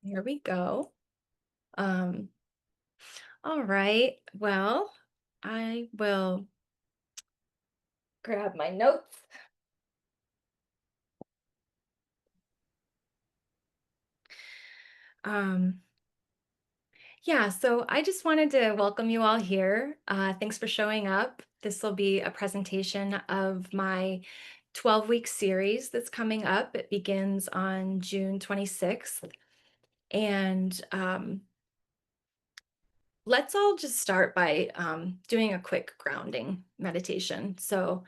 Here we go. Um, all right. Well, I will grab my notes. Um, yeah, so I just wanted to welcome you all here. Thanks for showing up. This will be a presentation of my 12-week series that's coming up. It begins on June 26th. And let's all just start by doing a quick grounding meditation. So,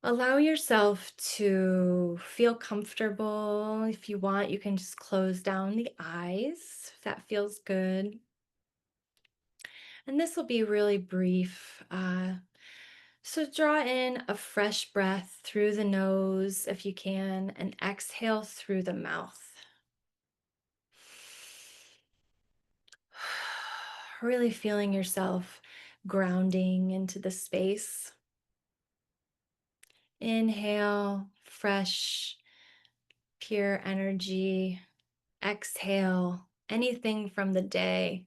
allow yourself to feel comfortable. If you want, you can just close down the eyes if that feels good. And this will be really brief. So draw in a fresh breath through the nose if you can, and exhale through the mouth. Really feeling yourself grounding into the space. Inhale, fresh, pure energy. Exhale anything from the day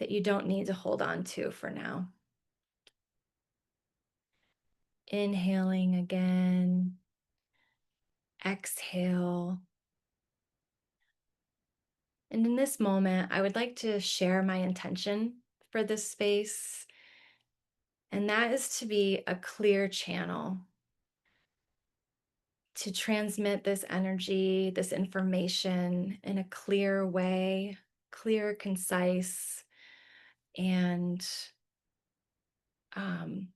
that you don't need to hold on to for now. Inhaling again, exhale. And in this moment, I would like to share my intention for this space, and that is to be a clear channel to transmit this energy, this information in a clear way, clear, concise, and um,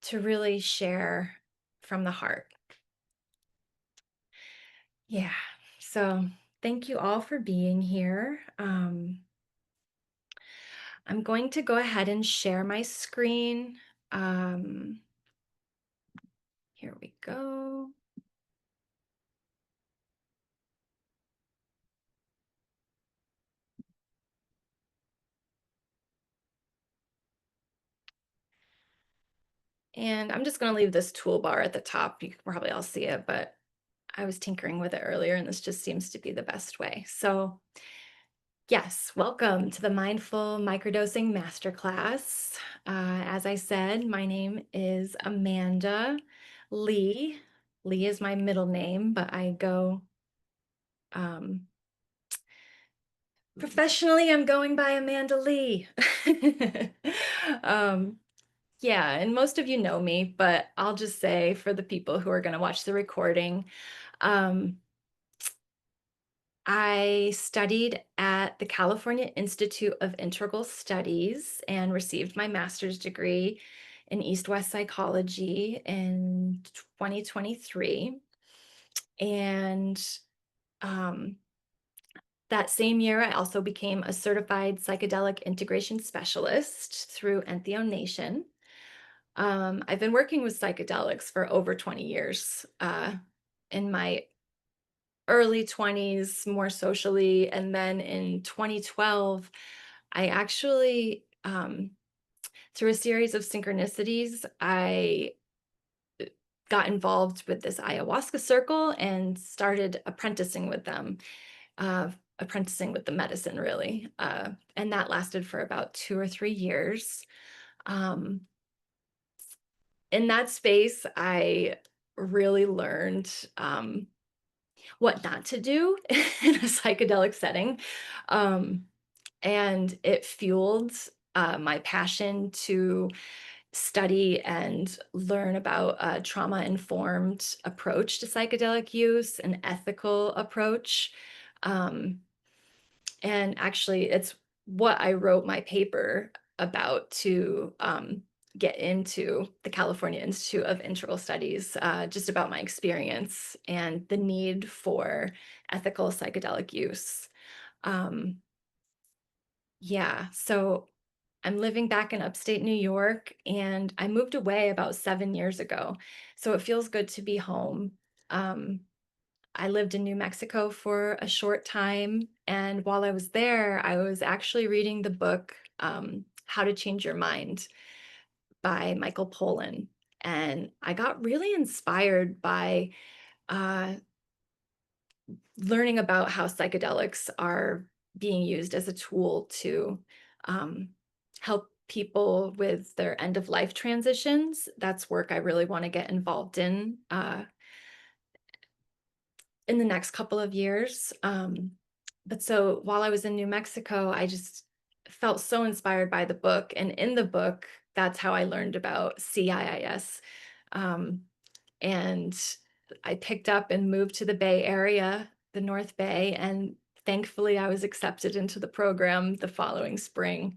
to really share from the heart. Yeah. So thank you all for being here. I'm going to go ahead and share my screen. Um, Here we go. And I'm just going to leave this toolbar at the top. You can probably all see it, but I was tinkering with it earlier, and this just seems to be the best way. So yes, welcome to the Mindful Microdosing Masterclass. As I said, my name is Amanda Lee. Lee is my middle name, but I go um, professionally, I'm going by Amanda Lee. um, yeah, and most of you know me, but I'll just say for the people who are going to watch the recording, um, I studied at the California Institute of Integral Studies and received my master's degree in East-West psychology in 2023. And um, that same year, I also became a certified psychedelic integration specialist through Entheo Nation. I've been working with psychedelics for over 20 years. In my early 20s, more socially. And then in 2012, I actually, through a series of synchronicities, I got involved with this ayahuasca circle and started apprenticing with them, apprenticing with the medicine, really. And that lasted for about 2 or 3 years. Um, in that space, I really learned what not to do in a psychedelic setting. Um, and it fueled my passion to study and learn about a trauma informed approach to psychedelic use, an ethical approach. Um, and actually, it's what I wrote my paper about to get into the California Institute of Integral Studies, just about my experience and the need for ethical psychedelic use. Um, yeah, so I'm living back in upstate New York, and I moved away about 7 years ago. So it feels good to be home. Um, I lived in New Mexico for a short time, and while I was there, I was actually reading the book How to Change Your Mind by Michael Pollan. And I got really inspired by uh, learning about how psychedelics are being used as a tool to um, help people with their end of life transitions. That's work I really want to get involved in the next couple of years. But so while I was in New Mexico, I just felt so inspired by the book. And in the book, that's how I learned about CIIS. Um, and I picked up and moved to the Bay Area, the North Bay, and thankfully I was accepted into the program the following spring.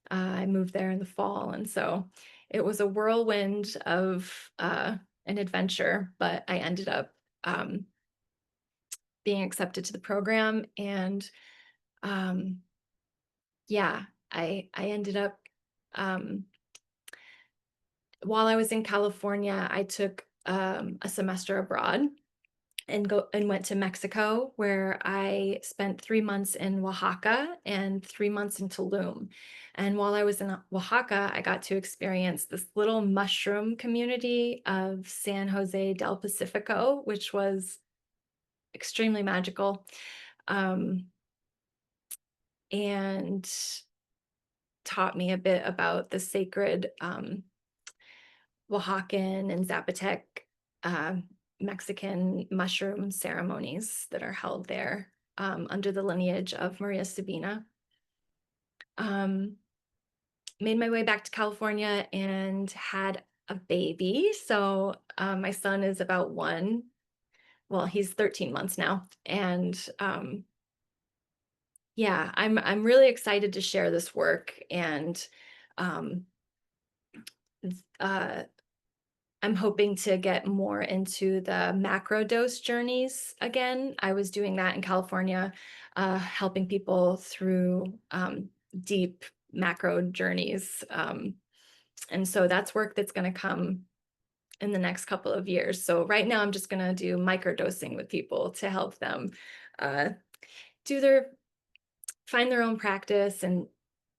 I moved there in the fall, and so it was a whirlwind of an adventure, but I ended up being accepted to the program, and um, yeah, I ended up um, while I was in California, I took a semester abroad and went to Mexico, where I spent 3 months in Oaxaca and 3 months in Tulum. And while I was in Oaxaca, I got to experience this little mushroom community of San Jose del Pacifico, which was extremely magical. Um, and taught me a bit about the sacred Oaxacan and Zapotec uh, Mexican mushroom ceremonies that are held there under the lineage of Maria Sabina. Um, Made my way back to California and had a baby. So my son is about one. Well, he's 13 months now, and yeah, I'm really excited to share this work, and um, uh, I'm hoping to get more into the macro dose journeys again. I was doing that in California, helping people through deep macro journeys. And so that's work that's going to come in the next couple of years. So right now I'm just going to do microdosing with people to help them uh, do their find their own practice and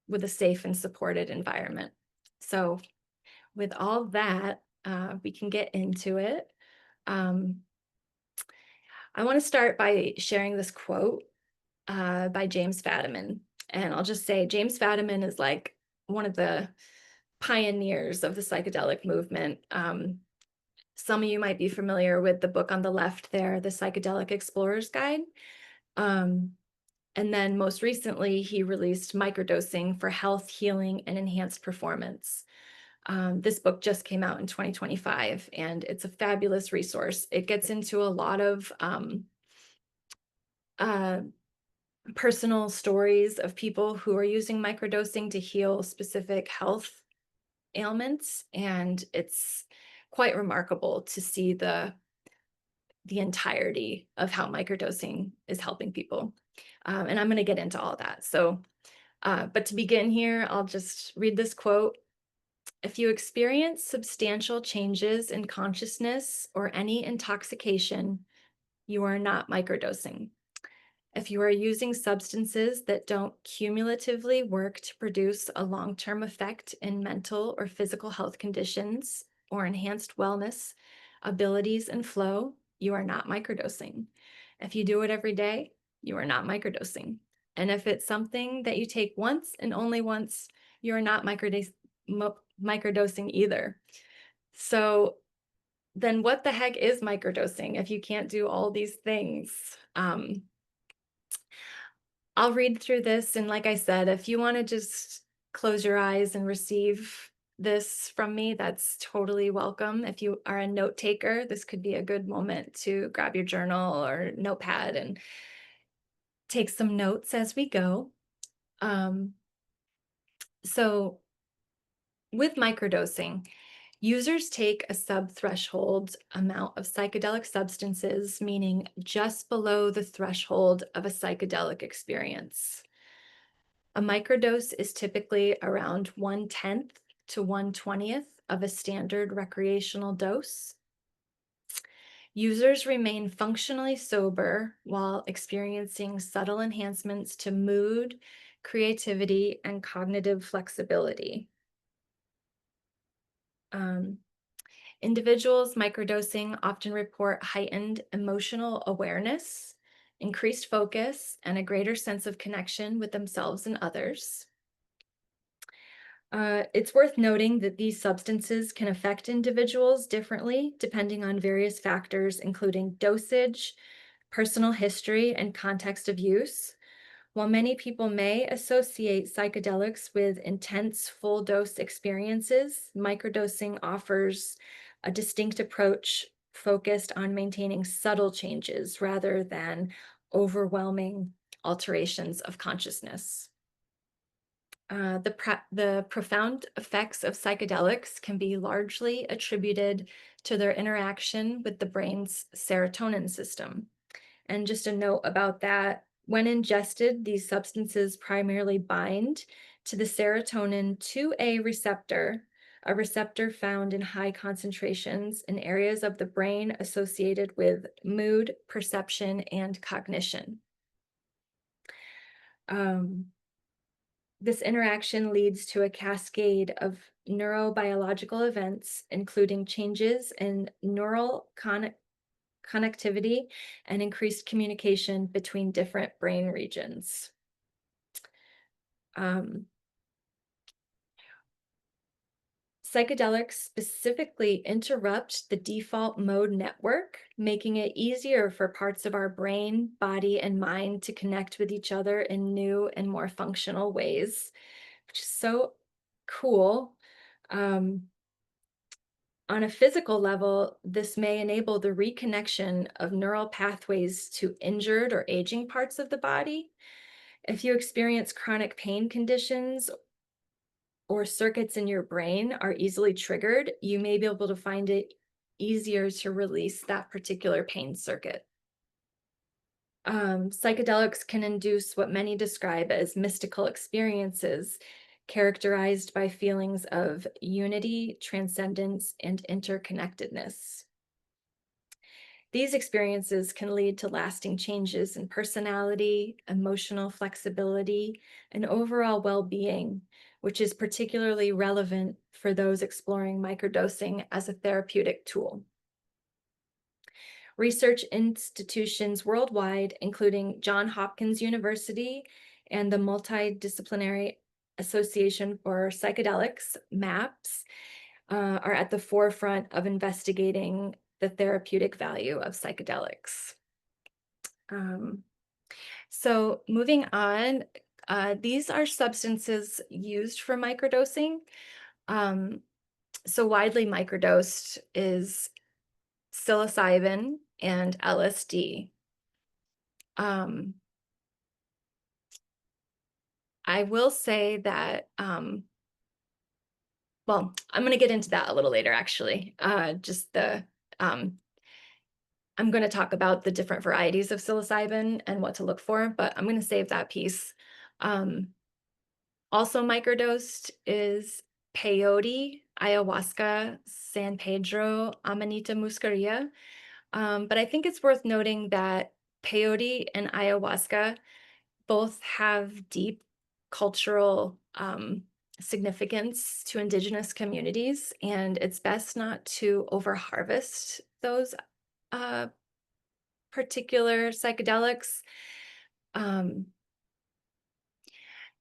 with a safe and supported environment. So with all that, we can get into it. Um, I want to start by sharing this quote by James Fadiman. And I'll just say James Fadiman is like one of the pioneers of the psychedelic movement. Some of you might be familiar with the book on the left there, The Psychedelic Explorer's Guide. Um, and then most recently, he released Microdosing for Health, Healing, and Enhanced Performance. This book just came out in 2025, and it's a fabulous resource. It gets into a lot of uh, personal stories of people who are using microdosing to heal specific health ailments, and it's quite remarkable to see the entirety of how microdosing is helping people. And I'm going to get into all that. So, but to begin here, I'll just read this quote. If you experience substantial changes in consciousness or any intoxication, you are not microdosing. If you are using substances that don't cumulatively work to produce a long-term effect in mental or physical health conditions or enhanced wellness, abilities, and flow, you are not microdosing. If you do it every day, you are not microdosing. And if it's something that you take once and only once, you are not microdosing either. So then what the heck is microdosing if you can't do all these things? I'll read through this. And like I said, if you want to just close your eyes and receive this from me, that's totally welcome. If you are a note taker, this could be a good moment to grab your journal or notepad and take some notes as we go. Um, so with microdosing, users take a sub-threshold amount of psychedelic substances, meaning just below the threshold of a psychedelic experience. A microdose is typically around 1/10 to 1/20th of a standard recreational dose. Users remain functionally sober while experiencing subtle enhancements to mood, creativity, and cognitive flexibility. Um, Individuals microdosing often report heightened emotional awareness increased focus, and a greater sense of connection with themselves and others. It's worth noting that these substances can affect individuals differently depending on various factors, including dosage, personal history, and context of use. While many people may associate psychedelics with intense full dose experiences, microdosing offers a distinct approach focused on maintaining subtle changes rather than overwhelming alterations of consciousness. The profound effects of psychedelics can be largely attributed to their interaction with the brain's serotonin system. And just a note about that, when ingested, these substances primarily bind to the serotonin 2A receptor, a receptor found in high concentrations in areas of the brain associated with mood, perception, and cognition. Um, this interaction leads to a cascade of neurobiological events, including changes in neural connectivity and increased communication between different brain regions. Um, Psychedelics specifically interrupt the default mode network, making it easier for parts of our brain, body, and mind to connect with each other in new and more functional ways, which is so cool. Um, on a physical level, this may enable the reconnection of neural pathways to injured or aging parts of the body. If you experience chronic pain conditions or circuits in your brain are easily triggered, you may be able to find it easier to release that particular pain circuit. Psychedelics can induce what many describe as mystical experiences, characterized by feelings of unity, transcendence, and interconnectedness. These experiences can lead to lasting changes in personality, emotional flexibility, and overall well being, which is particularly relevant for those exploring microdosing as a therapeutic tool. Research institutions worldwide, including Johns Hopkins University and the Multidisciplinary Association for Psychedelics, MAPS, are at the forefront of investigating the therapeutic value of psychedelics. Um, so moving on, these are substances used for microdosing. Um, so widely microdosed is psilocybin and LSD. Um, I will say that, well, I'm going to get into that a little later, actually. Um, I'm going to talk about the different varieties of psilocybin and what to look for, but I'm going to save that piece. Um, Also microdosed is peyote, ayahuasca, San Pedro, Amanita muscaria. But I think it's worth noting that peyote and ayahuasca both have deep cultural significance to indigenous communities, and it's best not to overharvest those uh, particular psychedelics. Um,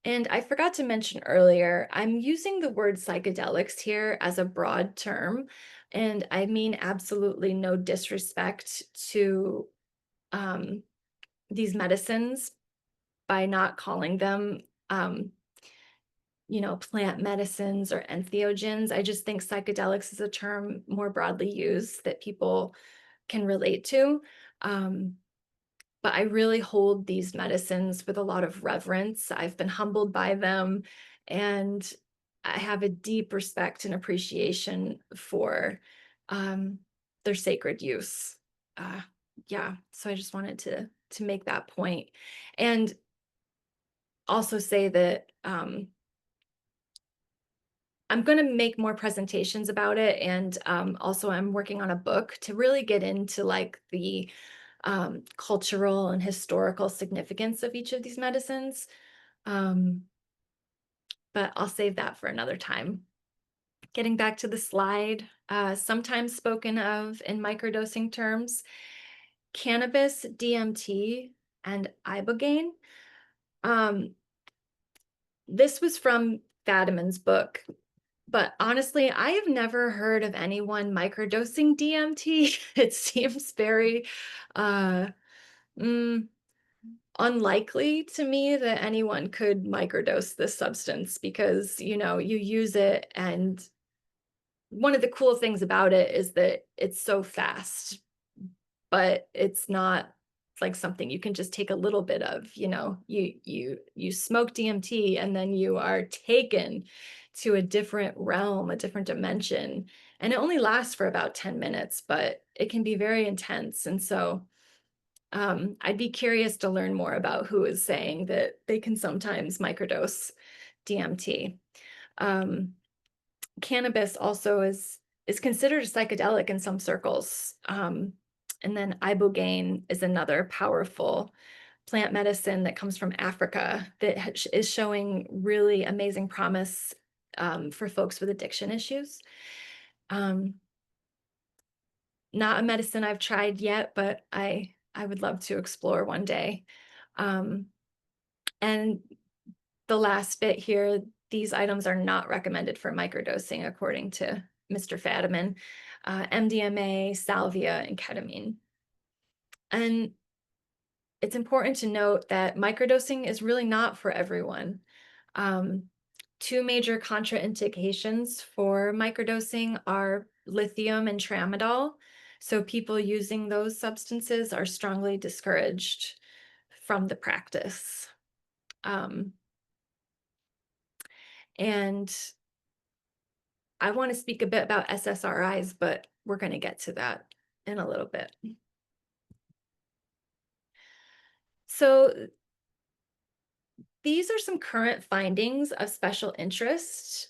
And I forgot to mention earlier, I'm using the word psychedelics here as a broad term, and I mean absolutely no disrespect to um, these medicines by not calling them, um, plant medicines or entheogens. I just think psychedelics is a term more broadly used that people can relate to. Um, but I really hold these medicines with a lot of reverence. I've been humbled by them, and I have a deep respect and appreciation for um, their sacred use. Uh, yeah, so I just wanted to make that point, and also say that I'm going to make more presentations about it, and also I'm working on a book to really get into like the cultural and historical significance of each of these medicines. Um, but I'll save that for another time. Getting back to the slide, sometimes spoken of in microdosing terms, cannabis DMT and ibogaine. Um, this was from Fadiman's book, but honestly, I have never heard of anyone microdosing DMT. It seems very uh, mm, unlikely to me that anyone could microdose this substance because, you use it, and one of the cool things about it is that it's so fast, but it's not like something you can just take a little bit of. You smoke DMT and then you are taken to a different realm, a different dimension, and it only lasts for about 10 minutes, but it can be very intense. And so I'd be curious to learn more about who is saying that they can sometimes microdose DMT. Um, Cannabis also is considered a psychedelic in some circles. And then ibogaine is another powerful plant medicine that comes from Africa that is showing really amazing promise for folks with addiction issues. Um, Not a medicine I've tried yet, but I would love to explore one day. Um, and the last bit here, these items are not recommended for microdosing, according to Mr. Fadiman. MDMA, salvia, and ketamine. And it's important to note that microdosing is really not for everyone. Um, Two major contraindications for microdosing are lithium and tramadol. So people using those substances are strongly discouraged from the practice. And I want to speak a bit about SSRIs, but we're going to get to that in a little bit. So these are some current findings of special interest.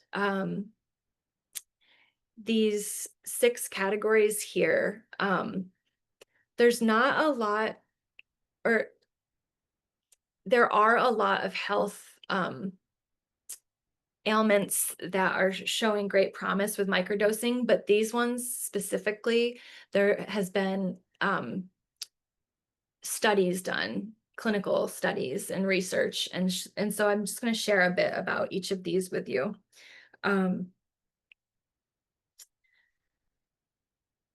These 6 categories here. There's not a lot, or there are a lot of health ailments that are showing great promise with microdosing, but these ones specifically, there has been studies done, clinical studies and research, and so I'm just going to share a bit about each of these with you.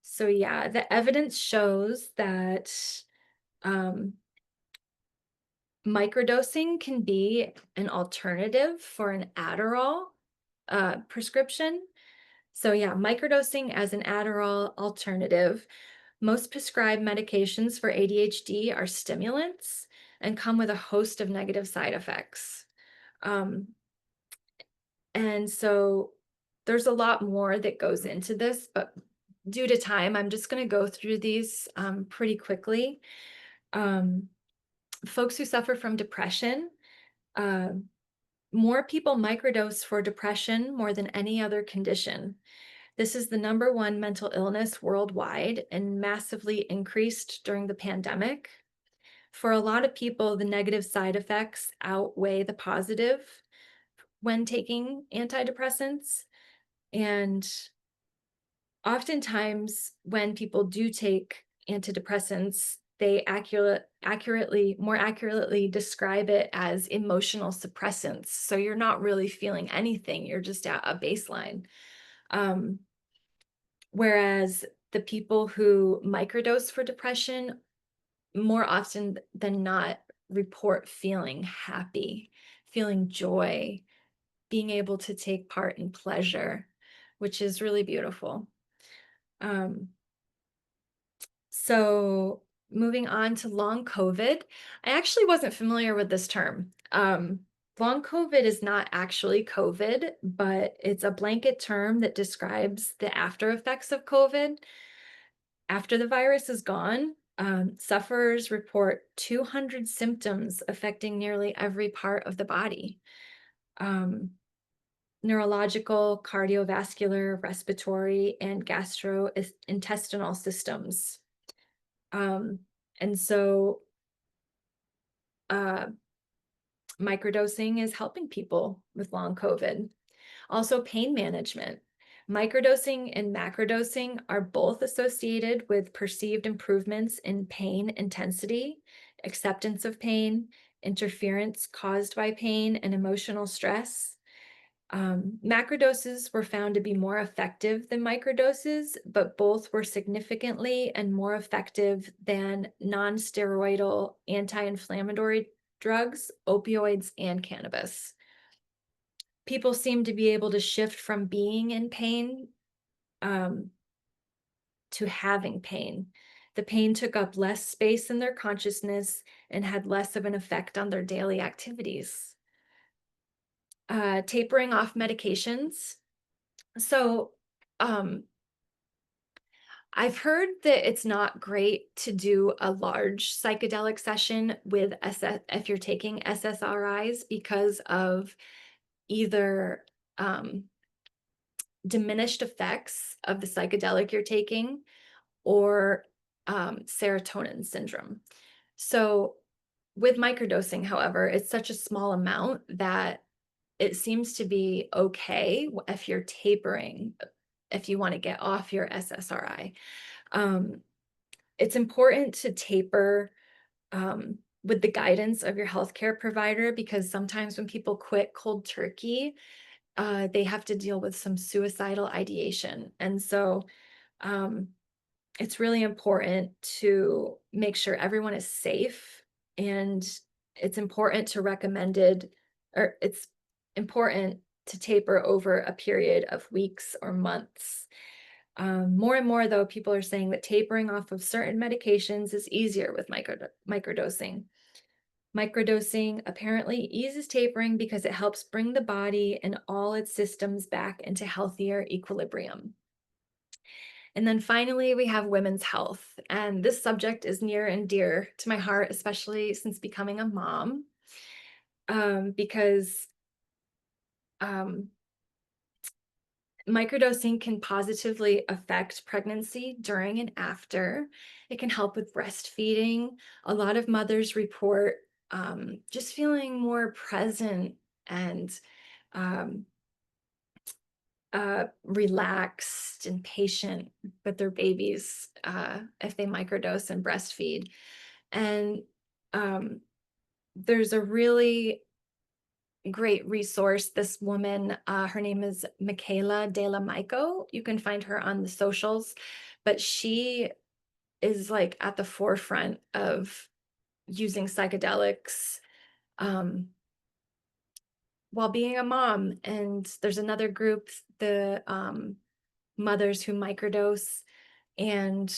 So yeah, the evidence shows that microdosing can be an alternative for an Adderall prescription. So yeah, microdosing as an Adderall alternative. Most prescribed medications for ADHD are stimulants and come with a host of negative side effects. Um, and so there's a lot more that goes into this, but due to time, I'm just going to go through these pretty quickly. Folks who suffer from depression, uh, more people microdose for depression more than any other condition. This is the #1 mental illness worldwide and massively increased during the pandemic. For a lot of people, the negative side effects outweigh the positive when taking antidepressants. And oftentimes, when people do take antidepressants, they more accurately describe it as emotional suppressants. So you're not really feeling anything, you're just at a baseline. Whereas the people who microdose for depression more often than not report feeling happy, feeling joy, being able to take part in pleasure, which is really beautiful. So moving on to long COVID, I actually wasn't familiar with this term. Long COVID is not actually COVID, but it's a blanket term that describes the after effects of COVID. After the virus is gone, sufferers report 200 symptoms affecting nearly every part of the body. Neurological, cardiovascular, respiratory, and gastrointestinal systems. And so uh, microdosing is helping people with long COVID. Also, pain management. Microdosing and macrodosing are both associated with perceived improvements in pain intensity acceptance of pain, interference caused by pain, and emotional stress. Macrodoses were found to be more effective than microdoses, but both were significantly and more effective than non-steroidal anti-inflammatory drugs, opioids, and cannabis. People seem to be able to shift from being in pain um, to having pain. The pain took up less space in their consciousness and had less of an effect on their daily activities. Tapering off medications. So, um, I've heard that it's not great to do a large psychedelic session with if you're taking SSRIs because of either diminished effects of the psychedelic you're taking or serotonin syndrome. So, with microdosing, however, it's such a small amount that it seems to be okay if you're tapering, if you want to get off your SSRI. Um, it's important to taper with the guidance of your healthcare provider because sometimes when people quit cold turkey, they have to deal with some suicidal ideation. And so um, it's really important to make sure everyone is safe, and it's important to it's important to taper over a period of weeks or months. More and more, though, people are saying that tapering off of certain medications is easier with microdosing. Microdosing apparently eases tapering because it helps bring the body and all its systems back into healthier equilibrium. And then finally, we have women's health. And this subject is near and dear to my heart, especially since becoming a mom, because um, microdosing can positively affect pregnancy during and after. It can help with breastfeeding. A lot of mothers report just feeling more present and um, relaxed and patient with their babies if they microdose and breastfeed. And um, there's a really great resource. This woman, her name is Michaela De La Mico. You can find her on the socials, but she is like at the forefront of using psychedelics um, while being a mom. And there's another group, the mothers who microdose, and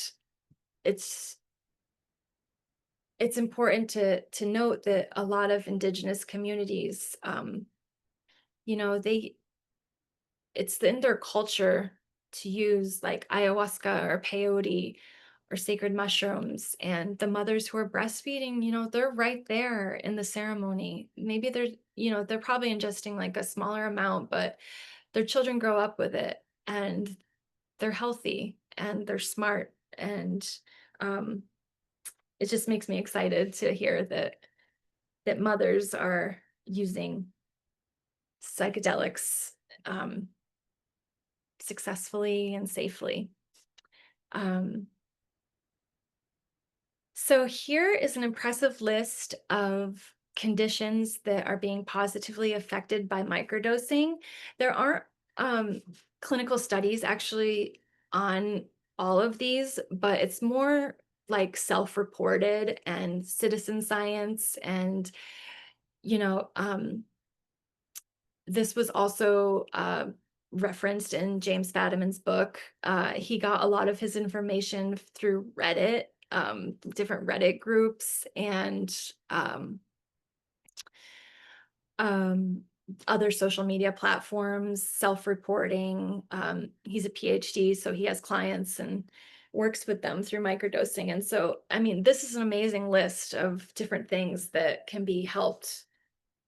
it's it's important to note that a lot of indigenous communities, you know, they it's in their culture to use like ayahuasca or peyote or sacred mushrooms. And the mothers who are breastfeeding, they're right there in the ceremony. Maybe they're probably ingesting like a smaller amount, but their children grow up with it and they're healthy and they're smart. And um, it just makes me excited to hear that mothers are using psychedelics um, successfully and safely. Um, so here is an impressive list of conditions that are being positively affected by microdosing. There aren't clinical studies actually on all of these, but it's more like self-reported and citizen science. And, you know, um, this was also referenced in James Fadiman's book. He got a lot of his information through Reddit, different Reddit groups, and um, other social media platforms, self-reporting. He's a PhD, so he has clients and works with them through microdosing. And so, I mean, this is an amazing list of different things that can be helped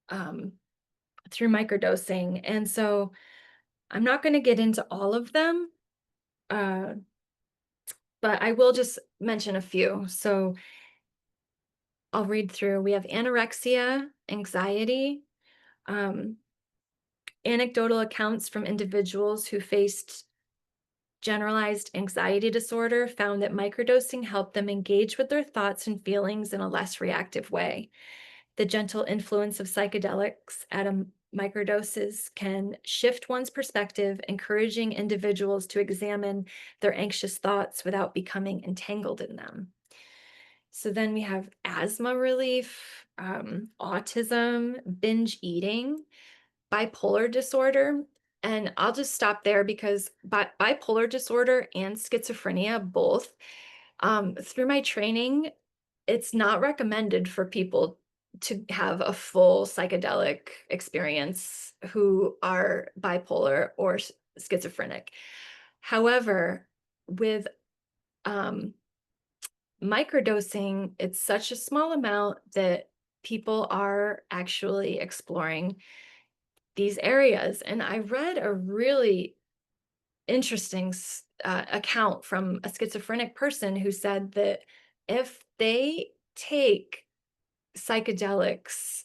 through microdosing. And so I'm not going to get into all of them, uh, but I will just mention a few. So I'll read through. We have anorexia, anxiety, um, anecdotal accounts from individuals who faced generalized anxiety disorder found that microdosing helped them engage with their thoughts and feelings in a less reactive way. The gentle influence of psychedelics at a microdoses can shift one's perspective, encouraging individuals to examine their anxious thoughts without becoming entangled in them. So then we have asthma relief, autism, binge eating, bipolar disorder. And I'll just stop there because bipolar disorder and schizophrenia, both, through my training, it's not recommended for people to have a full psychedelic experience who are bipolar or schizophrenic. However, with um, microdosing, it's such a small amount that people are actually exploring these areas. And I read a really interesting account from a schizophrenic person who said that if they take psychedelics,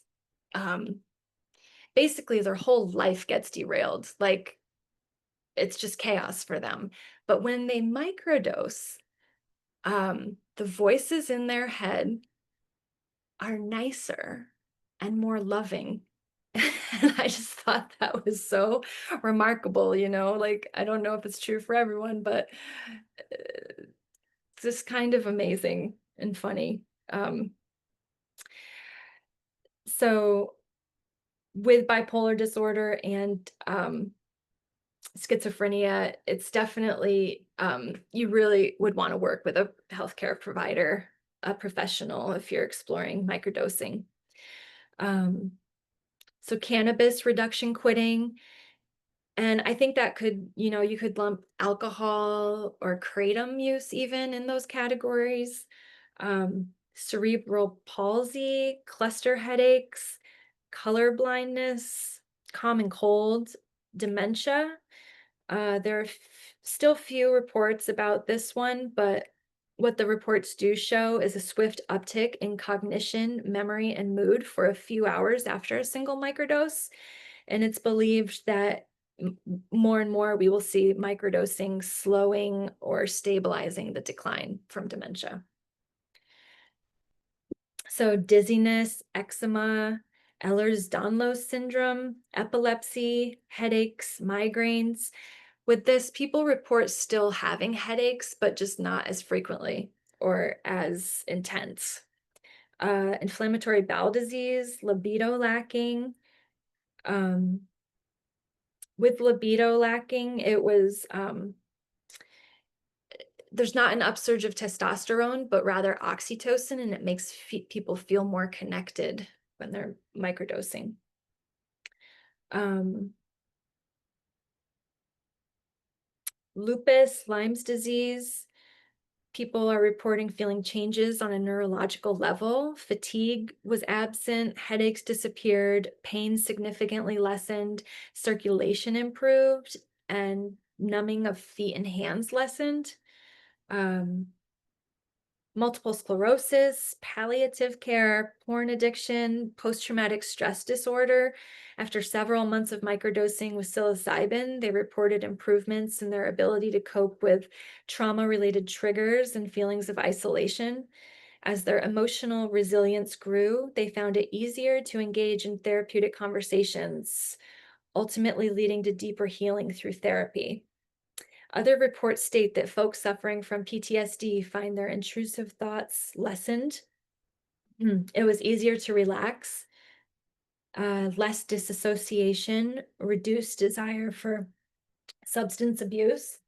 um, basically their whole life gets derailed. Like it's just chaos for them. But when they microdose, the voices in their head are nicer and more loving. And I just thought that was so remarkable, like I don't know if it's true for everyone, but it's just kind of amazing and funny. So with bipolar disorder and schizophrenia, it's definitely you really would want to work with a healthcare provider, a professional, if you're exploring microdosing. Um, so cannabis reduction quitting, and I think that could, you could lump alcohol or kratom use even in those categories. Cerebral palsy, cluster headaches, color blindness, common cold, dementia. There are still few reports about this one, but what the reports do show is a swift uptick in cognition, memory, and mood for a few hours after a single microdose. And it's believed that more and more we will see microdosing slowing or stabilizing the decline from dementia. So dizziness, eczema, Ehlers-Danlos syndrome, epilepsy, headaches, migraines. With this, people report still having headaches, but just not as frequently or as intense. Inflammatory bowel disease, libido lacking. With libido lacking, it was there's not an upsurge of testosterone, but rather oxytocin, and it makes people feel more connected when they're microdosing. Lupus, Lyme's disease, people are reporting feeling changes on a neurological level. Fatigue was absent, headaches disappeared, pain significantly lessened, circulation improved, and numbing of feet and hands lessened. Multiple sclerosis, palliative care, porn addiction, post-traumatic stress disorder. After several months of microdosing with psilocybin, they reported improvements in their ability to cope with trauma-related triggers and feelings of isolation. As their emotional resilience grew, they found it easier to engage in therapeutic conversations, ultimately leading to deeper healing through therapy. Other reports state that folks suffering from PTSD find their intrusive thoughts lessened. It was easier to relax, less disassociation, reduced desire for substance abuse.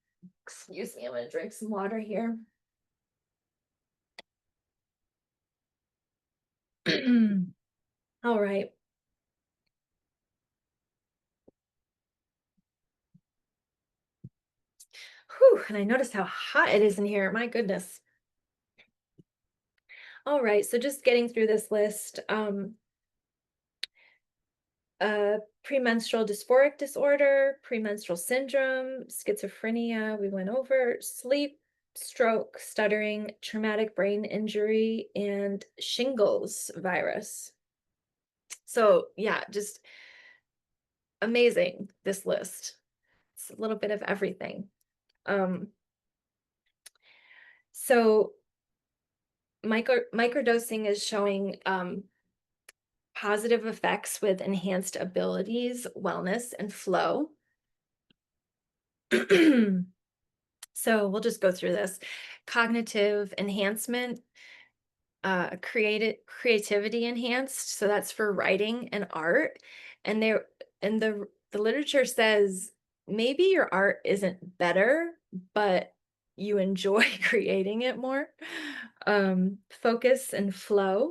Excuse me, I'm going to drink some water here. All right. Whew, and I noticed how hot it is in here. My goodness. All right, so just getting through this list. Premenstrual dysphoric disorder, premenstrual syndrome, schizophrenia, we went over, sleep, stroke, stuttering, traumatic brain injury, and shingles virus. So yeah, just amazing, this list. It's a little bit of everything. Um, so microdosing is showing positive effects with enhanced abilities, wellness, and flow. So we'll just go through this. Cognitive enhancement, creativity enhanced. So that's for writing and art. And there and the literature says maybe your art isn't better, but you enjoy creating it more. Focus and flow.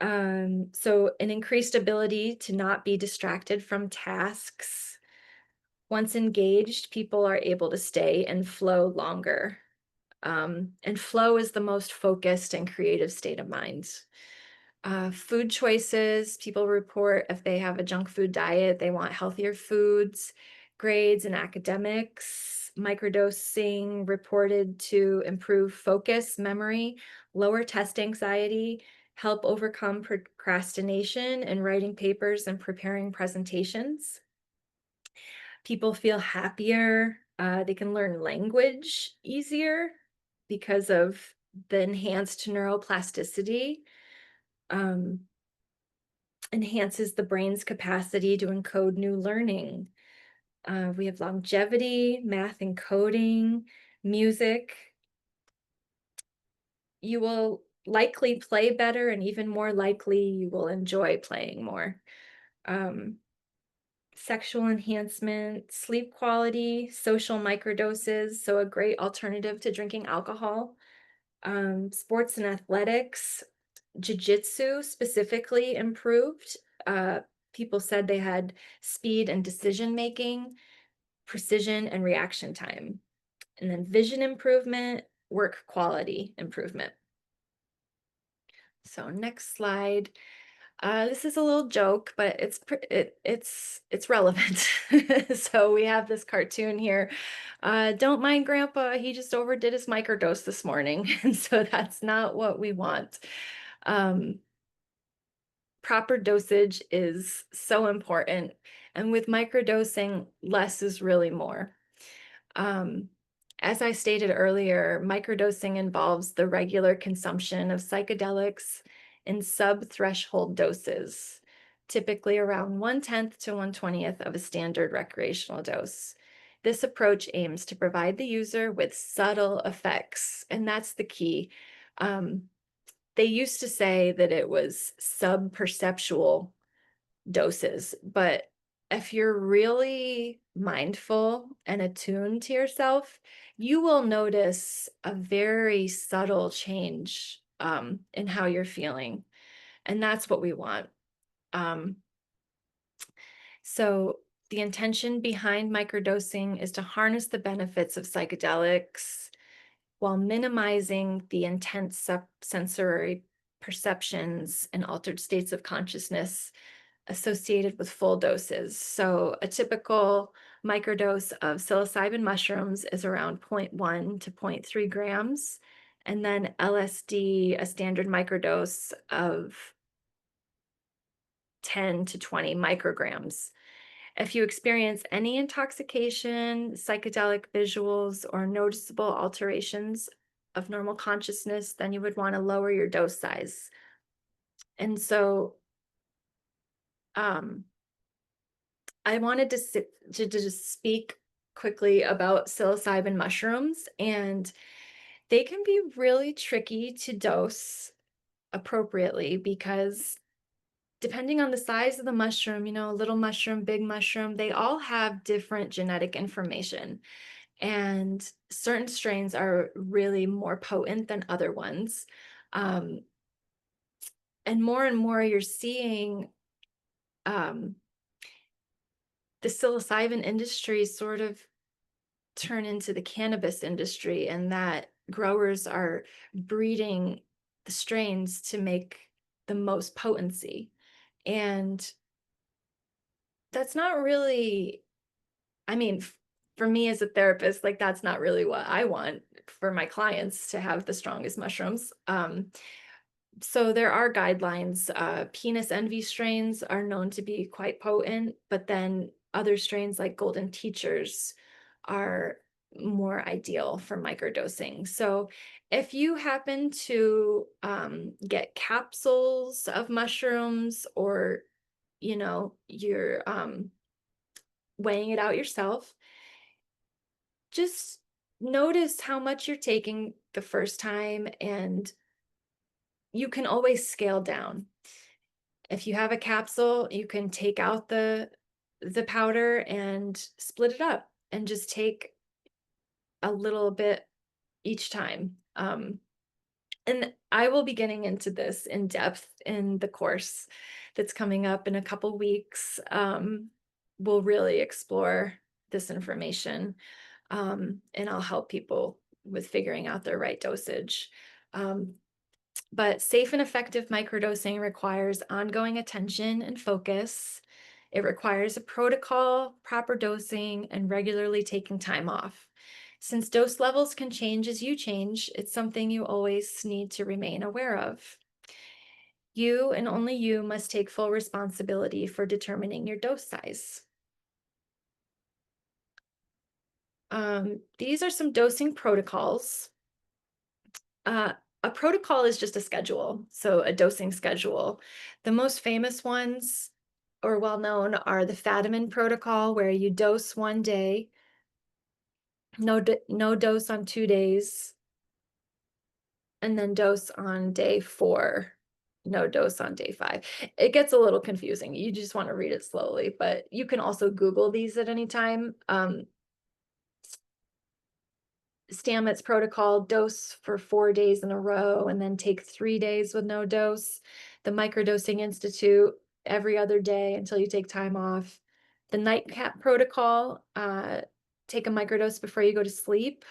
So an increased ability to not be distracted from tasks. Once engaged, people are able to stay and flow longer. And flow is the most focused and creative state of mind. Food choices, people report if they have a junk food diet, they want healthier foods. Grades and academics, microdosing reported to improve focus, memory, lower test anxiety, help overcome procrastination and writing papers and preparing presentations. People feel happier. They can learn language easier because of the enhanced neuroplasticity. Um, Enhances the brain's capacity to encode new learning. We have longevity, math and coding, music. You will likely play better, and even more likely, you will enjoy playing more. Um, Sexual enhancement, sleep quality, social microdoses, so a great alternative to drinking alcohol. Sports and athletics, jiu-jitsu specifically improved. Uh, People said they had speed and decision making, precision and reaction time. And then vision improvement, work quality improvement. So next slide. This is a little joke, but it's relevant. So we have this cartoon here. Don't mind Grandpa, he just overdid his microdose this morning, and so that's not what we want. Proper dosage is so important, and with microdosing, less is really more. Um, as I stated earlier, microdosing involves the regular consumption of psychedelics in sub-threshold doses, typically around 1/10 to 1/20th of a standard recreational dose. This approach aims to provide the user with subtle effects, and that's the key. They used to say that it was sub-perceptual doses, but if you're really mindful and attuned to yourself, you will notice a very subtle change in how you're feeling. And that's what we want. Um, so the intention behind microdosing is to harness the benefits of psychedelics while minimizing the intense sensory perceptions and altered states of consciousness associated with full doses. So a typical microdose of psilocybin mushrooms is around 0.1 to 0.3 grams. And then LSD, a standard microdose of 10 to 20 micrograms. If you experience any intoxication, psychedelic visuals, or noticeable alterations of normal consciousness, then you would want to lower your dose size. And so um, I wanted to just speak quickly about psilocybin mushrooms, and they can be really tricky to dose appropriately because depending on the size of the mushroom, little mushroom, big mushroom, they all have different genetic information. And certain strains are really more potent than other ones. Um, and more you're seeing um, the psilocybin industry sort of turn into the cannabis industry, and that growers are breeding the strains to make the most potency. And that's not really, I mean, for me as a therapist, like that's not really what I want for my clients to have the strongest mushrooms. So there are guidelines. Penis envy strains are known to be quite potent, but then other strains like golden teachers are more ideal for microdosing. So if you happen to get capsules of mushrooms, or you're weighing it out yourself, just notice how much you're taking the first time, and you can always scale down. If you have a capsule, you can take out the powder and split it up and just take a little bit each time. And I will be getting into this in depth in the course that's coming up in a couple weeks. We'll really explore this information, and I'll help people with figuring out their right dosage. Um, but safe and effective microdosing requires ongoing attention and focus. It requires a protocol, proper dosing, and regularly taking time off. Since dose levels can change as you change, it's something you always need to remain aware of. You and only you must take full responsibility for determining your dose size. These are some dosing protocols. A protocol is just a schedule, so a dosing schedule. The most famous ones, or well known, are the Fadiman protocol, where you dose one day, no dose on 2 days, and then dose on day 4, no dose on day 5. It gets a little confusing. You just want to read it slowly, but you can also Google these at any time. Stamets protocol, dose for 4 days in a row and then take 3 days with no dose. The Microdosing Institute, every other day until you take time off. The nightcap protocol, take a microdose before you go to sleep,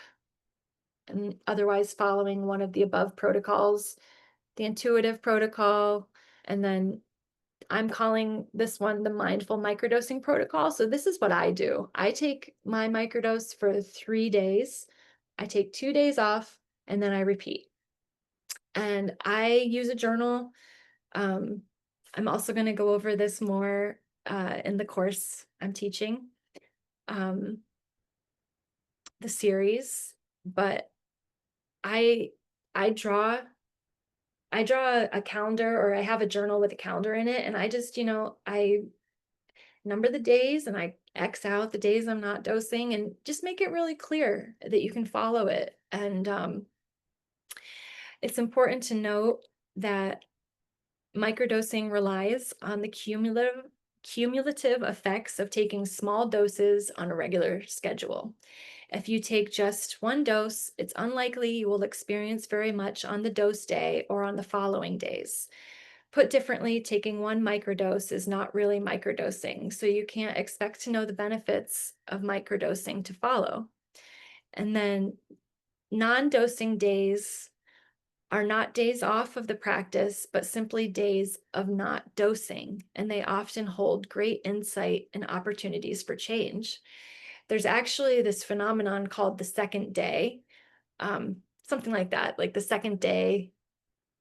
and otherwise following one of the above protocols. The intuitive protocol, and then I'm calling this one the mindful microdosing protocol. So this is what I do. I take my microdose for 3 days. I take 2 days off, and then I repeat. And I use a journal. I'm also going to go over this more in the course I'm teaching, um, the series. But I I draw a calendar, or I have a journal with a calendar in it, and I just, I number the days and I X out the days I'm not dosing, and just make it really clear that you can follow it. And it's important to note that microdosing relies on the cumulative effects of taking small doses on a regular schedule. If you take just one dose, it's unlikely you will experience very much on the dose day or on the following days. Put differently, taking one microdose is not really microdosing, so you can't expect to know the benefits of microdosing to follow. And then non-dosing days are not days off of the practice, but simply days of not dosing, and they often hold great insight and opportunities for change. There's actually this phenomenon called the second day, something like that, like the second day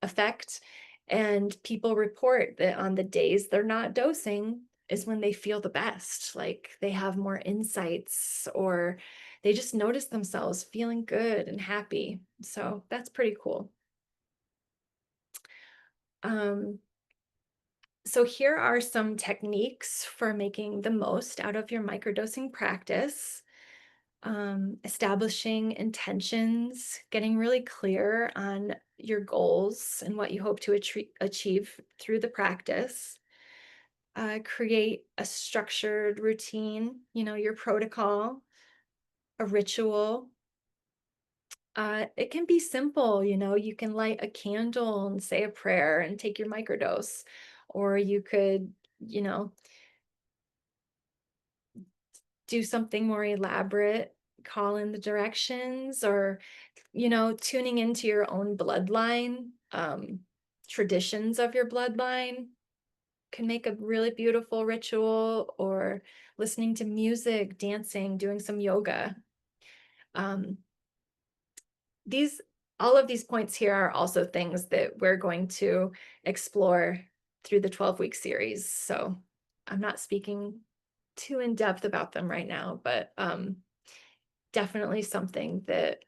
effect. And people report that on the days they're not dosing is when they feel the best, like they have more insights, or they just notice themselves feeling good and happy. So that's pretty cool. So here are some techniques for making the most out of your microdosing practice. Establishing intentions, getting really clear on your goals and what you hope to achieve through the practice. Create a structured routine, your protocol, a ritual. It can be simple, you can light a candle and say a prayer and take your microdose, or you could, do something more elaborate, call in the directions, or, tuning into your own bloodline, traditions of your bloodline can make a really beautiful ritual, or listening to music, dancing, doing some yoga. Um, these all of these points here are also things that we're going to explore through the 12-week series. So I'm not speaking too in depth about them right now, but definitely something that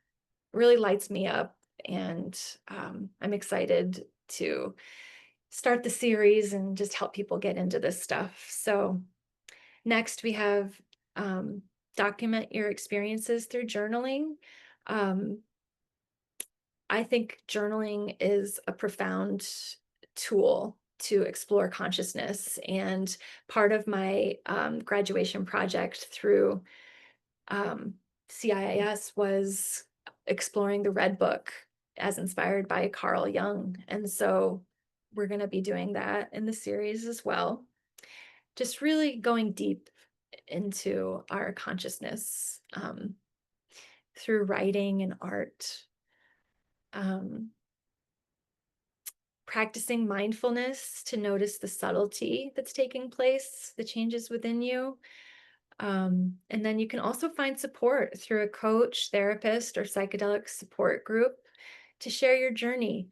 really lights me up. And I'm excited to start the series and just help people get into this stuff. So, next we have um, document your experiences through journaling. Um, I think journaling is a profound tool to explore consciousness. And part of my graduation project through um, CIIS was exploring the Red Book as inspired by Carl Jung. And so we're going to be doing that in the series as well. Just really going deep into our consciousness through writing and art. Um, Practicing mindfulness to notice the subtlety that's taking place, the changes within you. And then you can also find support through a coach, therapist, or psychedelic support group to share your journey.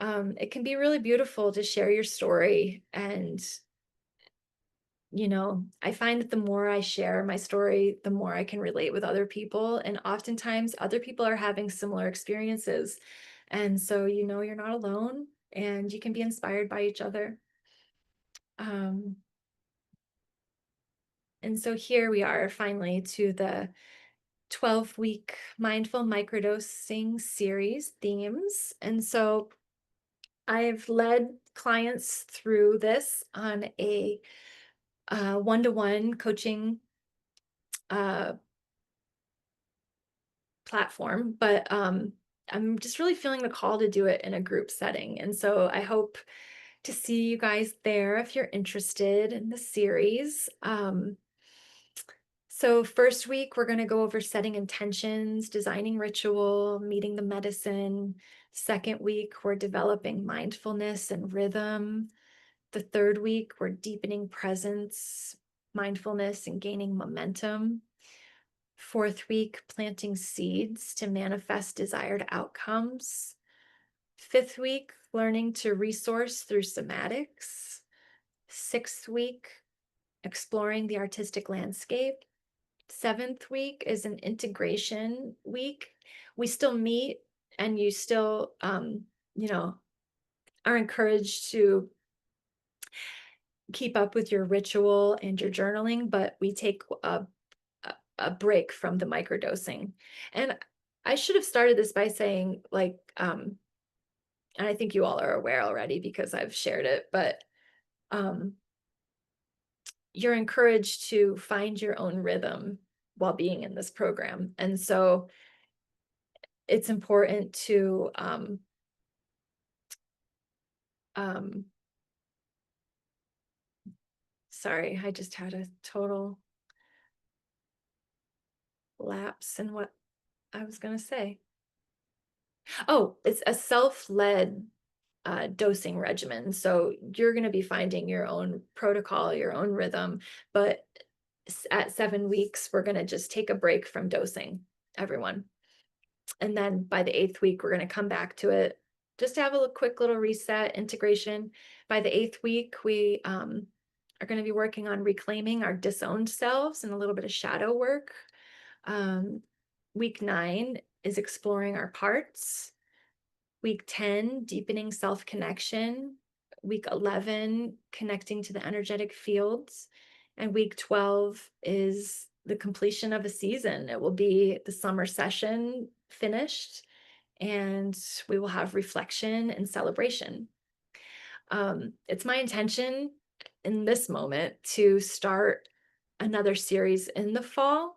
It can be really beautiful to share your story. And, I find that the more I share my story, the more I can relate with other people. And oftentimes, other people are having similar experiences. And so, you're not alone and you can be inspired by each other. Um, and so here we are finally to the 12-week mindful microdosing series themes. And so I've led clients through this on a one-to-one coaching uh, platform, but I'm just really feeling the call to do it in a group setting. And so I hope to see you guys there if you're interested in the series. So first week, we're going to go over setting intentions, designing ritual, meeting the medicine. Second week, we're developing mindfulness and rhythm. The third week, we're deepening presence, mindfulness, and gaining momentum. Fourth week, planting seeds to manifest desired outcomes. Fifth week, learning to resource through somatics. Sixth week, exploring the artistic landscape. Seventh week is an integration week. We still meet and you still, are encouraged to keep up with your ritual and your journaling, but we take a break from the microdosing. And I should have started this by saying, like, and I think you all are aware already because I've shared it, but um, you're encouraged to find your own rhythm while being in this program. And so it's important to um, sorry, I just had a total lapse in what I was going to say. Oh, it's a self-led dosing regimen. So you're going to be finding your own protocol, your own rhythm. But at 7 weeks, we're going to just take a break from dosing everyone. And then by the 8th week, we're going to come back to it just to have a quick little reset integration. By the 8th week, we are going to be working on reclaiming our disowned selves and a little bit of shadow work. Week 9 is exploring our parts. Week 10, deepening self-connection. Week 11, connecting to the energetic fields. And week 12 is the completion of a season. It will be the summer session finished, and we will have reflection and celebration. It's my intention in this moment to start another series in the fall,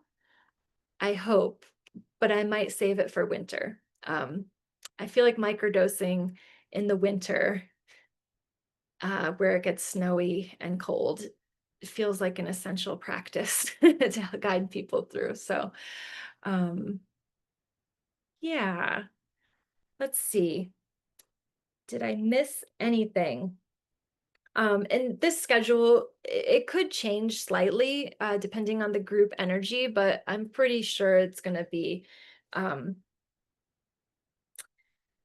I hope, but I might save it for winter. I feel like microdosing in the winter, where it gets snowy and cold, feels like an essential practice to guide people through. So, yeah, let's see. Did I miss anything? And this schedule, it could change slightly depending on the group energy, but I'm pretty sure it's going to be um,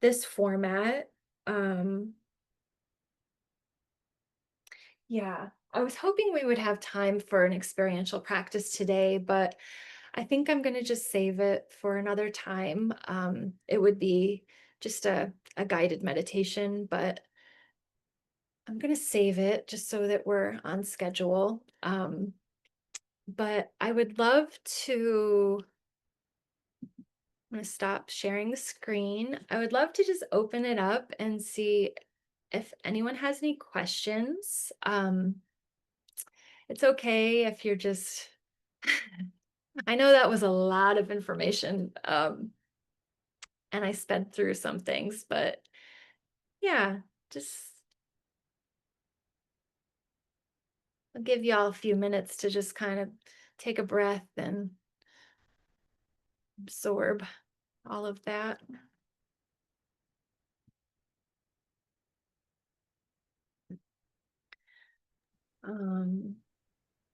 this format. Um, yeah, I was hoping we would have time for an experiential practice today, but I think I'm gonna just save it for another time. It would be just a guided meditation, but I'm gonna save it just so that we're on schedule. But I would love to, I'm gonna stop sharing the screen. I would love to just open it up and see if anyone has any questions. It's okay if you're just, I know that was a lot of information, and I sped through some things, but yeah, just I'll give y'all a few minutes to just kind of take a breath and absorb all of that. Um,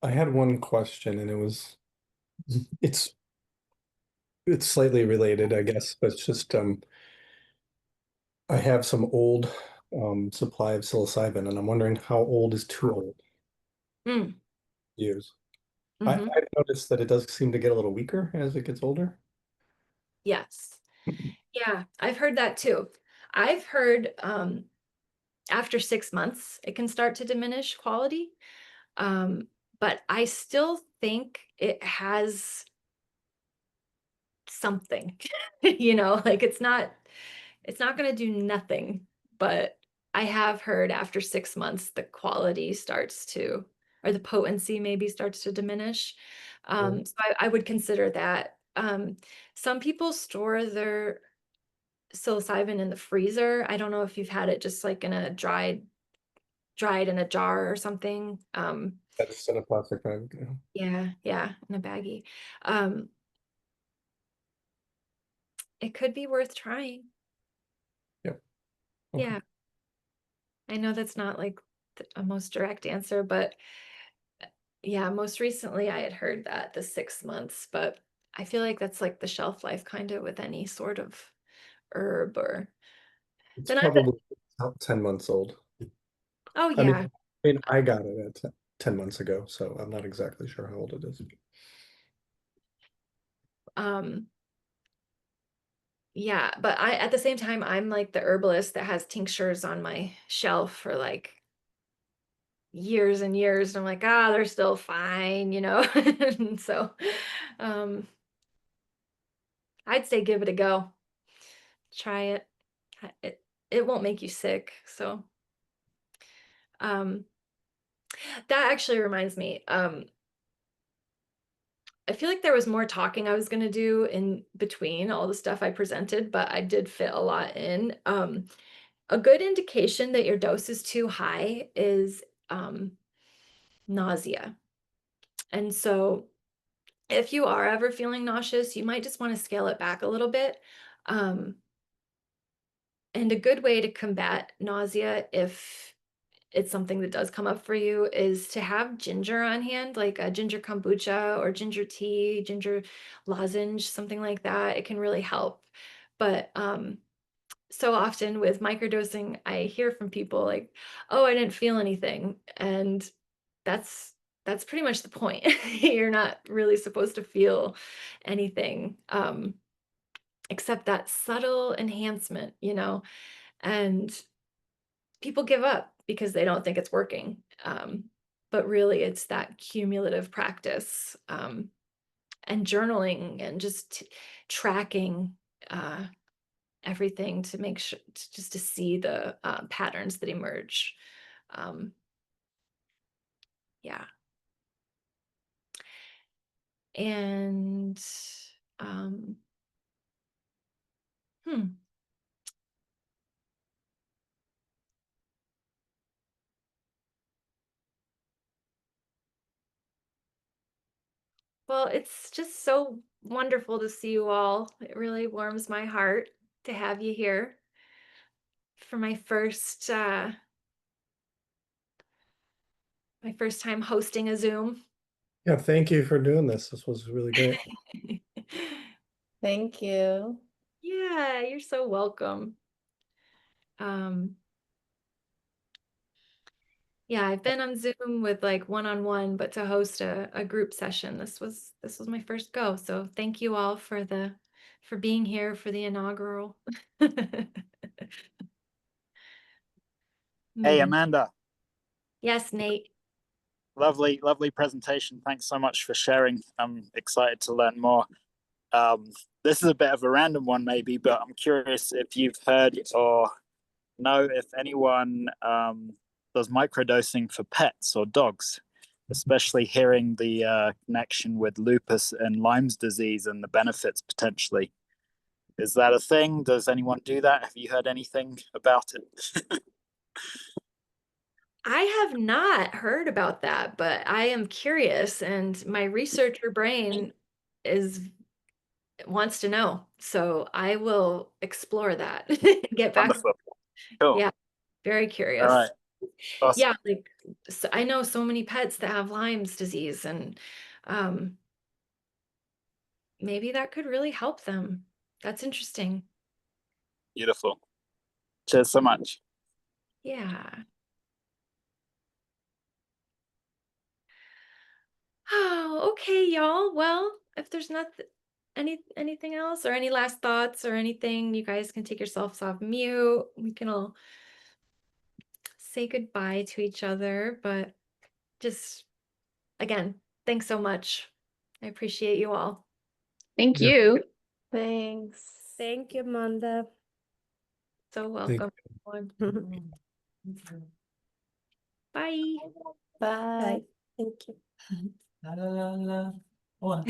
I had one question and it's it's slightly related, I guess, but it's just I have some old supply of psilocybin and I'm wondering how old is too old mm, to use. mhm, I've noticed that it does seem to get a little weaker as it gets older. yes. Yeah, I've heard that too. I've heard after 6 months, it can start to diminish quality. Um, but I still think it has something, like it's not going to do nothing, but I have heard after 6 months, the quality starts to, or the potency maybe starts to diminish. Right. So I would consider that. Some people store their psilocybin in the freezer. I don't know if you've had it just like in a dried in a jar or something. That's in a plastic bag. Yeah. Yeah, yeah, in a baggie. Um, it could be worth trying. Yep. Okay. Yeah, I know that's not like a most direct answer, but yeah, most recently I had heard that the 6 months, but I feel like that's like the shelf life kind of with any sort of herb or It's then I've been, probably about 10 months old. oh I mean, yeah. I got it at 10 months ago, so I'm not exactly sure how old it is. Um, yeah, but I at the same time I'm like the herbalist that has tinctures on my shelf for like years and years. And I'm like, ah, they're still fine. And so um I'd say give it a go. Try it. It won't make you sick. So um that actually reminds me. I feel like there was more talking I was gonna do in between all the stuff I presented, but I did fit a lot in. A good indication that your dose is too high is nausea. And so if you are ever feeling nauseous, you might just want to scale it back a little bit. Um, and a good way to combat nausea, if it's something that does come up for you, is to have ginger on hand, like a ginger kombucha or ginger tea, ginger lozenge, something like that. It can really help. But so often with microdosing, I hear from people like, "Oh, I didn't feel anything," and that's that's pretty much the point. You're not really supposed to feel anything, except that subtle enhancement. And people give up because they don't think it's working. But really, it's that cumulative practice, and journaling and just tracking uh, everything to make sure, just to see the patterns that emerge. Um, yeah. And um, hmm, well, it's just so wonderful to see you all. It really warms my heart to have you here for my first time hosting a Zoom. Yeah, thank you for doing this. This was really great. Thank you. Yeah, you're so welcome. Um, Yeah, I've been on Zoom with like one-on-one, but to host a group session, this was my first go. So thank you all for being here for the inaugural Hey, meeting. Amanda, Yes, Nate. lovely, lovely presentation. Thanks so much for sharing. I'm excited to learn more. This is a bit of a random one, maybe, but I'm curious if you've heard or know if anyone does microdosing for pets or dogs, especially hearing the connection with lupus and Lyme's disease and the benefits potentially. Is that a thing? Does anyone do that? Have you heard anything about it? I have not heard about that, but I am curious, and my researcher brain is wants to know. So I will explore that. Get back. Wonderful. Cool. Yeah, very All right. curious. Awesome. Yeah, like I know so many pets that have Lyme's disease, and um, maybe that could really help them. That's interesting. Beautiful. Cheers so much. Yeah. Oh, okay, y'all. Well, if there's not anything else or any last thoughts or anything, you guys can take yourselves off mute. We can all say goodbye to each other, but just again, thanks so much. I appreciate you all. Thank Yeah. you. Thanks. Thank you, Amanda. So Thank welcome, everyone. Bye. Bye. Thank you. La, la, la, la. One.